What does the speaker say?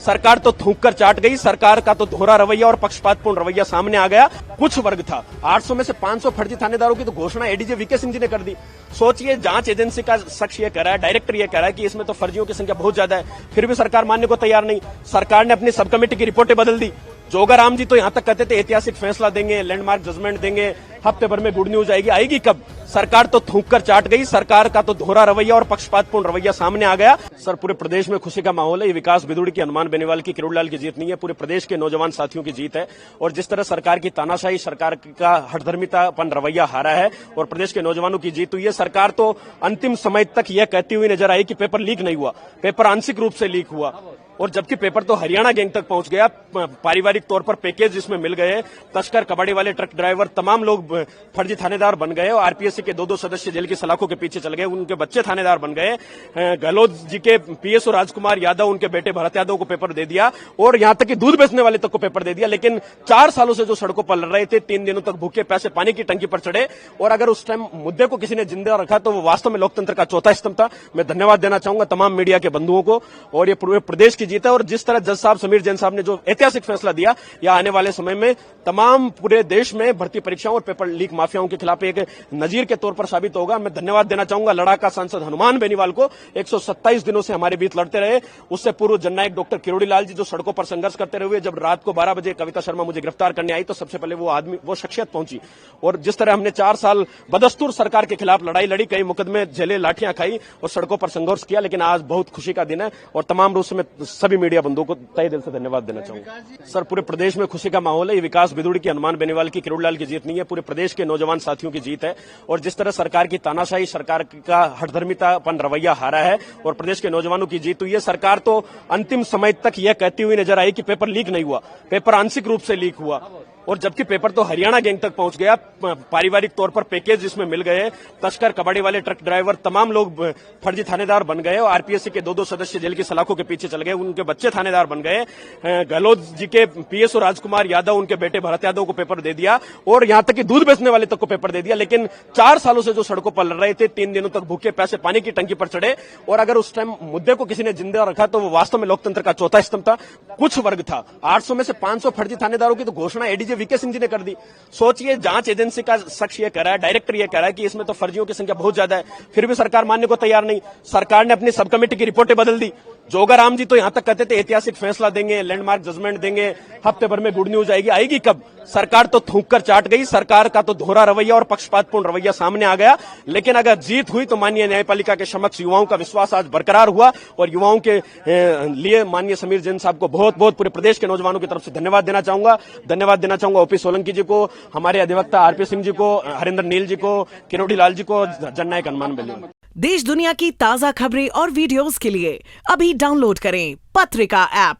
सरकार तो थूक कर चाट गई। सरकार का तो दोहरा रवैया और पक्षपातपूर्ण रवैया सामने आ गया। कुछ वर्ग था, 800 में से 500 फर्जी थानेदारों की तो घोषणा एडीजे वीके सिंह जी ने कर दी। सोचिए, जांच एजेंसी का शख्स ये कह रहा है, डायरेक्टर ये कह रहा है कि इसमें तो फर्जियों की संख्या बहुत ज्यादा है, फिर भी सरकार मानने को तैयार नहीं। सरकार ने अपनी सब कमेटी की रिपोर्टें बदल दी। जोगाराम जी तो यहां तक कहते थे ऐतिहासिक फैसला देंगे, लैंडमार्क जजमेंट देंगे, हफ्ते भर में गुड न्यूज आएगी। आएगी कब? सरकार तो थूक कर चाट गई। सरकार का तो दोहरा रवैया और पक्षपातपूर्ण रवैया सामने आ गया। सर, पूरे प्रदेश में खुशी का माहौल है। ये विकास बिदुड़ी की, हनुमान बेनीवाल की, किरोड़ीलाल की जीत नहीं है, पूरे प्रदेश के नौजवान साथियों की जीत है। और जिस तरह सरकार की तानाशाही, सरकार का हठधर्मितापन रवैया हारा है और प्रदेश के नौजवानों की जीत हुई है। सरकार तो अंतिम समय तक यह कहती हुई नजर आई कि पेपर लीक नहीं हुआ, पेपर आंशिक रूप से लीक हुआ, और जबकि पेपर तो हरियाणा गैंग तक पहुंच गया। पारिवारिक तौर पर पैकेज जिसमें मिल गए, तस्कर, कबाड़ी वाले, ट्रक ड्राइवर, तमाम लोग फर्जी थानेदार बन गए और आरपीएससी के 2-2 सदस्य जेल की सलाखों के पीछे चल गए। उनके बच्चे थानेदार बन गए। गहलोत जी के पीएसओ राजकुमार यादव, उनके बेटे भरत यादव को पेपर दे दिया, और यहां तक कि दूध बेचने वाले तक को पेपर दे दिया। लेकिन 4 सालों से जो सड़कों पर लड़ रहे थे, 3 दिनों तक भूखे प्यासे पानी की टंकी पर चढ़े, और अगर उस टाइम मुद्दे को किसी ने जिंदा रखा तो वो वास्तव में लोकतंत्र का चौथा स्तंभ था। मैं धन्यवाद देना चाहूंगा तमाम मीडिया के बंधुओं को, और ये पूरे प्रदेश की जीत है। और जिस तरह जज साहब समीर जैन साहब ने जो ऐतिहासिक फैसला दिया, या आने वाले समय में तमाम पूरे देश में भर्ती परीक्षाओं और पेपर लीक माफियाओं के खिलाफ एक नजीर के तौर पर साबित होगा। मैं धन्यवाद देना चाहूंगा लड़ाका सांसद हनुमान बेनीवाल को, 127 दिनों से हमारे बीच लड़ते रहे। उससे पूर्व जननायक डॉक्टर किरोड़ीलाल जी, जो सड़कों पर संघर्ष करते रहे। जब रात को 12 बजे कविता शर्मा मुझे गिरफ्तार करने आई तो सबसे पहले वो शख्सियत पहुंची। और जिस तरह हमने 4 साल बदस्तूर सरकार के खिलाफ लड़ाई लड़ी, कई मुकदमे झेले, लाठियां खाई और सड़कों पर संघर्ष किया, लेकिन आज बहुत खुशी का दिन है। और तमाम रूप से मैं सभी मीडिया बंधुओं को तहे दिल से धन्यवाद देना चाहूंगा। सर, पूरे प्रदेश में खुशी का माहौल है। ये विकास बिदुड़ी की, हनुमान बेनीवाल की, किरोड़ीलाल की जीत नहीं है, पूरे प्रदेश के नौजवान साथियों की जीत है। और जिस तरह सरकार की तानाशाही, सरकार का हठधर्मितापन रवैया हारा है और प्रदेश के नौजवानों की जीत हुई है। सरकार तो अंतिम समय तक यह कहती हुई नजर आई कि पेपर लीक नहीं हुआ, पेपर आंशिक रूप से लीक हुआ, और जबकि पेपर तो हरियाणा गैंग तक पहुंच गया। पारिवारिक तौर पर पैकेज जिसमें मिल गए, तस्कर, कबाड़ी वाले, ट्रक ड्राइवर, तमाम लोग फर्जी थानेदार बन गए और आरपीएससी के 2-2 सदस्य जेल की सलाखों के पीछे चल गए। उनके बच्चे थानेदार बन गए। गहलोत जी के पीएसओ राजकुमार यादव, उनके बेटे भरत यादव को पेपर दे दिया, और यहां तक कि दूध बेचने वाले तक को पेपर दे दिया। लेकिन 4 सालों से जो सड़कों पर लड़ रहे थे, 3 दिनों तक भूखे प्यासे पानी की टंकी पर चढ़े, और अगर उस टाइम मुद्दे को किसी ने जिंदा रखा तो वो वास्तव में लोकतंत्र का चौथा स्तंभ था। कुछ वर्ग था, 800 में से 500 फर्जी थानेदारों की तो घोषणा एडीजे वीके सिंह जी ने कर दी। सोचिए, जांच एजेंसी का शख्स ये कह रहा है, डायरेक्टर ये कह रहा है कि इसमें तो फर्जियों की संख्या बहुत ज्यादा है, फिर भी सरकार मानने को तैयार नहीं। सरकार ने अपनी सब कमेटी की रिपोर्टें बदल दी। जोगाराम जी तो यहां तक कहते थे ऐतिहासिक फैसला देंगे, लैंडमार्क जजमेंट देंगे, हफ्ते भर में गुड न्यूज आएगी। आएगी कब? सरकार तो थूक कर चाट गई। सरकार का तो दोहरा रवैया और पक्षपातपूर्ण रवैया सामने आ गया। लेकिन अगर जीत हुई तो माननीय न्यायपालिका के समक्ष युवाओं का विश्वास आज बरकरार हुआ, और युवाओं के लिए माननीय समीर जैन साहब को बहुत बहुत पूरे प्रदेश के नौजवानों की तरफ से धन्यवाद देना चाहूंगा। धन्यवाद देना चाहूंगा ओपी सोलंकी जी को, हमारे अधिवक्ता आरपी सिंह जी को, हरिंदर नील जी को, किरोड़ीलाल जी को, जननायक हनुमान बेनीवाल। देश दुनिया की ताजा खबरें और वीडियोस के लिए अभी डाउनलोड करें पत्रिका ऐप।